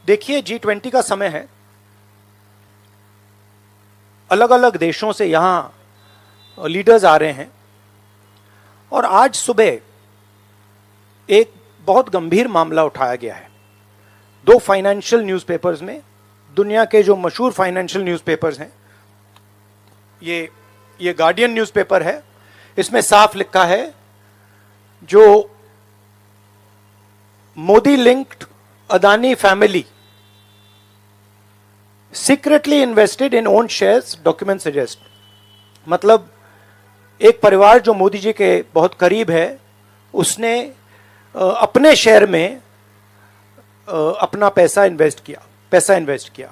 देखिए, G20 का समय है, अलग अलग देशों से यहां लीडर्स आ रहे हैं, और आज सुबह एक बहुत गंभीर मामला उठाया गया है। दो फाइनेंशियल न्यूज़पेपर्स में, दुनिया के जो मशहूर फाइनेंशियल न्यूज़पेपर्स हैं, ये गार्डियन न्यूज़पेपर है, इसमें साफ लिखा है जो Modi linked Adani family secretly invested in own shares, document suggest. मतलब एक परिवार जो मोदी जी के बहुत करीब है, उसने अपने शेयर में अपना पैसा इन्वेस्ट किया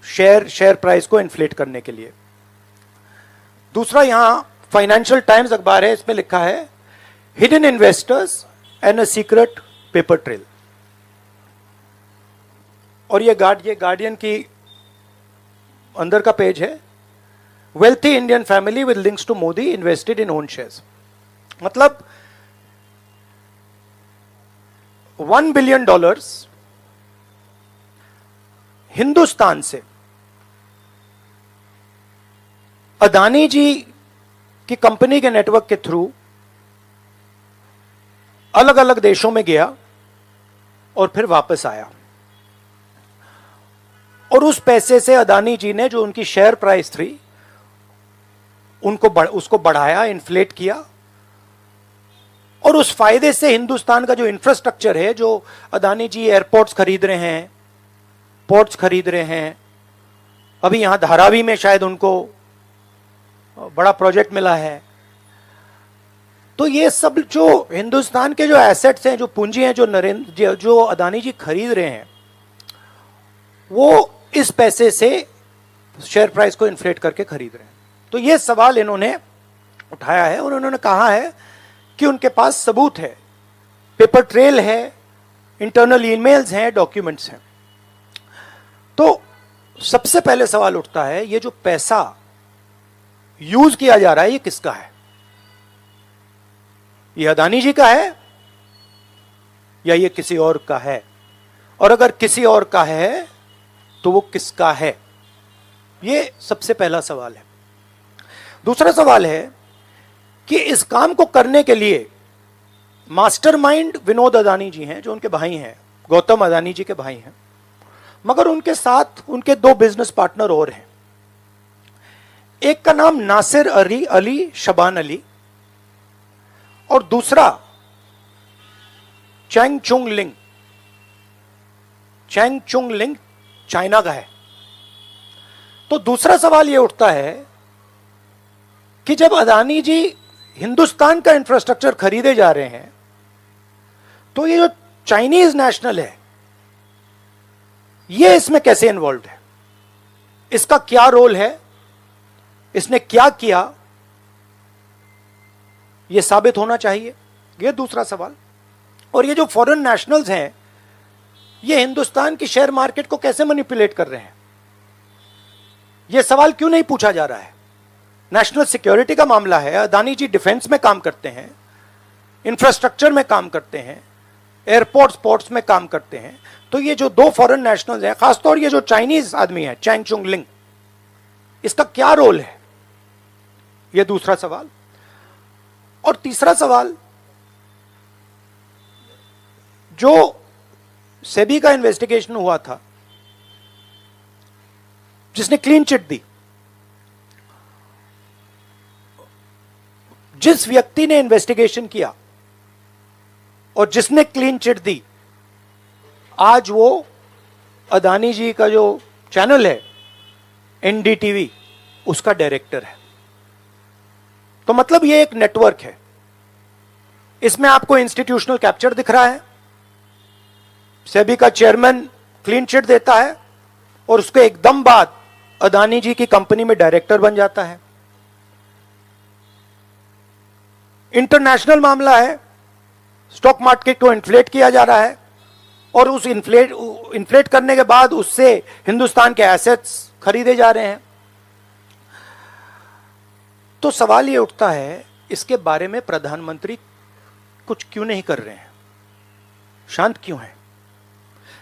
शेयर प्राइस को इन्फ्लेट करने के लिए। दूसरा, यहां फाइनेंशियल टाइम्स अखबार है, इसमें लिखा है hidden investors and a secret paper trail. और ये गार्डियन की अंदर का पेज है, wealthy Indian family with links to Modi invested in own shares. मतलब $1 बिलियन हिंदुस्तान से अदानी जी की कंपनी के नेटवर्क के थ्रू अलग अलग देशों में गया और फिर वापस आया, और उस पैसे से अदानी जी ने जो उनकी शेयर प्राइस थी उसको बढ़ाया, इन्फ्लेट किया, और उस फायदे से हिंदुस्तान का जो इंफ्रास्ट्रक्चर है, जो अदानी जी एयरपोर्ट्स खरीद रहे हैं, पोर्ट्स खरीद रहे हैं, अभी यहां धारावी में शायद उनको बड़ा प्रोजेक्ट मिला है, तो ये सब जो हिंदुस्तान के जो एसेट्स हैं, जो पूंजी हैं, जो अदानी जी खरीद रहे हैं, वो इस पैसे से शेयर प्राइस को इन्फ्लेट करके खरीद रहे हैं। तो ये सवाल इन्होंने उठाया है, और उन्होंने कहा है कि उनके पास सबूत है, पेपर ट्रेल है, इंटरनल ईमेल्स हैं, डॉक्यूमेंट्स हैं। तो सबसे पहले सवाल उठता है, ये जो पैसा यूज किया जा रहा है, ये किसका है? ये अदानी जी का है या ये किसी और का है? और अगर किसी और का है तो वो किसका है? ये सबसे पहला सवाल है। दूसरा सवाल है कि इस काम को करने के लिए मास्टरमाइंड विनोद अदानी जी हैं, जो उनके भाई हैं, गौतम अदानी जी के भाई हैं, मगर उनके साथ उनके दो बिजनेस पार्टनर और हैं। एक का नाम नासिर अली शबान अली, और दूसरा चैंग चुंग लिंग चाइना का है। तो दूसरा सवाल यह उठता है कि जब अदानी जी हिंदुस्तान का इंफ्रास्ट्रक्चर खरीदे जा रहे हैं, तो ये जो चाइनीज नेशनल है, ये इसमें कैसे इन्वॉल्व है? इसका क्या रोल है? इसने क्या किया? यह साबित होना चाहिए, यह दूसरा सवाल। और ये जो फॉरेन नेशनल्स हैं, ये हिंदुस्तान की शेयर मार्केट को कैसे मैनिपुलेट कर रहे हैं? यह सवाल क्यों नहीं पूछा जा रहा है? नेशनल सिक्योरिटी का मामला है। अदानी जी डिफेंस में काम करते हैं, इंफ्रास्ट्रक्चर में काम करते हैं, एयरपोर्ट्स पोर्ट्स में काम करते हैं। तो ये जो दो फॉरेन नेशनल्स हैं, खासतौर ये जो चाइनीज आदमी है चैंग चुंग लिंग, इसका क्या रोल है? यह दूसरा सवाल। और तीसरा सवाल, जो सेबी का इन्वेस्टिगेशन हुआ था, जिसने क्लीन चिट दी, जिस व्यक्ति ने इन्वेस्टिगेशन किया और जिसने क्लीन चिट दी, आज वो अदानी जी का जो चैनल है एनडीटीवी, उसका डायरेक्टर है। तो मतलब ये एक नेटवर्क है। इसमें आपको इंस्टीट्यूशनल कैप्चर दिख रहा है, सेबी का चेयरमैन क्लीन चिट देता है और उसके एकदम बाद अदानी जी की कंपनी में डायरेक्टर बन जाता है। इंटरनेशनल मामला है, स्टॉक मार्केट को इन्फ्लेट किया जा रहा है, और उस इन्फ्लेट करने के बाद उससे हिंदुस्तान के एसेट्स खरीदे जा रहे हैं। तो सवाल यह उठता है, इसके बारे में प्रधानमंत्री कुछ क्यों नहीं कर रहे हैं? शांत क्यों है?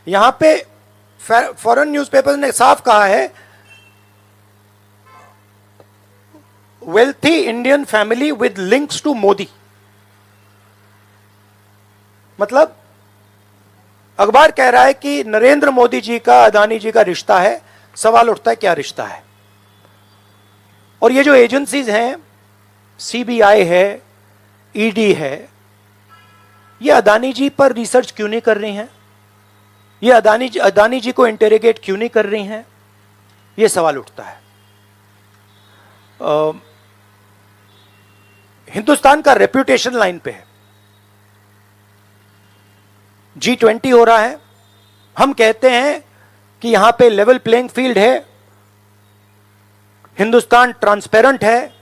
यहां पे फॉरेन न्यूज़पेपर ने साफ कहा है, wealthy Indian family with links to Modi. मतलब अखबार कह रहा है कि नरेंद्र मोदी जी का अदानी जी का रिश्ता है। सवाल उठता है क्या रिश्ता है। और ये जो एजेंसीज हैं, सीबीआई है, ईडी है, ये अदानी जी पर रिसर्च क्यों नहीं कर रही हैं? ये अदानी जी को इंटेरोगेट क्यों नहीं कर रही हैं? ये सवाल उठता है। हिंदुस्तान का रेप्यूटेशन लाइन पे है। G20 हो रहा है, हम कहते हैं कि यहां पे लेवल प्लेइंग फील्ड है, हिंदुस्तान ट्रांसपेरेंट है,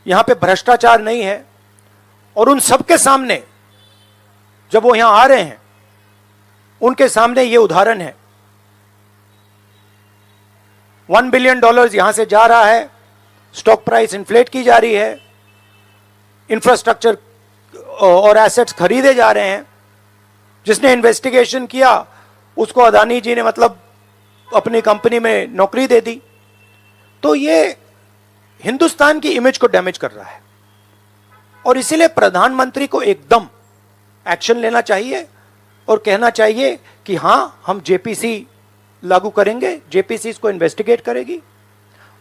यहां पे भ्रष्टाचार नहीं है। और उन सबके सामने जब वो यहां आ रहे हैं, उनके सामने ये उदाहरण है। $1 बिलियन यहां से जा रहा है, स्टॉक प्राइस इन्फ्लेट की जा रही है, इंफ्रास्ट्रक्चर और एसेट्स खरीदे जा रहे हैं। जिसने इन्वेस्टिगेशन किया उसको अदानी जी ने मतलब अपनी कंपनी में नौकरी दे दी। तो ये हिंदुस्तान की इमेज को डैमेज कर रहा है और इसीलिए प्रधानमंत्री को एकदम एक्शन लेना चाहिए और कहना चाहिए कि हां, हम जेपीसी लागू करेंगे, जेपीसी इसको इन्वेस्टिगेट करेगी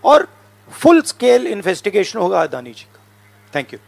और फुल स्केल इन्वेस्टिगेशन होगा अदानी जी का। Thank you.